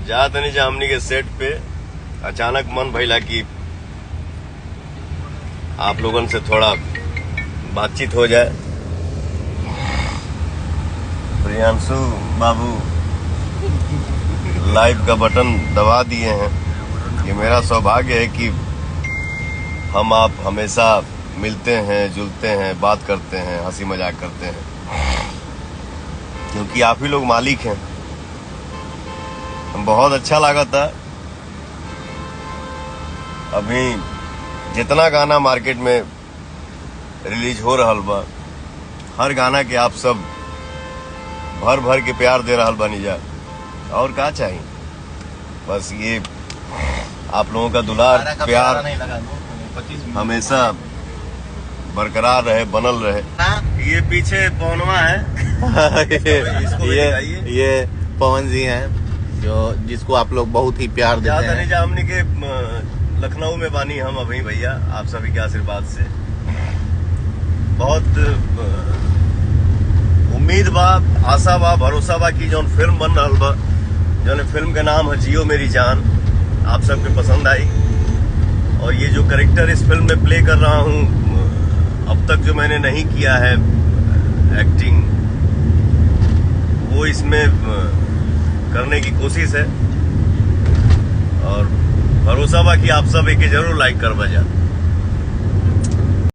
जात नहीं जामनी के सेट पे अचानक मन भइला कि आप लोगों से थोड़ा बातचीत हो जाए। प्रियांशु बाबू लाइव का बटन दबा दिए हैं। ये मेरा सौभाग्य है कि हम आप हमेशा मिलते हैं, जुलते हैं, बात करते हैं, हंसी मजाक करते हैं, क्योंकि आप ही लोग मालिक हैं। बहुत अच्छा लगा था। अभी जितना गाना मार्केट में रिलीज हो रहा बा, हर गाना के आप सब भर भर के प्यार दे रहा बनी जा। और क्या चाहिए, बस ये आप लोगों का दुलार प्यार हमेशा बरकरार रहे, बनल रहे। ये पीछे पवनवा है ये पवन जी हैं जो जिसको आप लोग बहुत ही प्यार देते हैं। नहीं हमने के लखनऊ में बानी हम अभी भैया, आप सभी के आशीर्वाद से बहुत उम्मीद बा, आशा बा, भरोसा बा कि जौन फिल्म बन रहा बा, जौन फिल्म का नाम है जियो मेरी जान, आप सबके पसंद आई। और ये जो कैरेक्टर इस फिल्म में प्ले कर रहा हूँ, अब तक जो मैंने नहीं किया है एक्टिंग, वो इसमें करने की कोशिश है। और भरोसा बा कि आप सब एक जरूर लाइक कर बजा।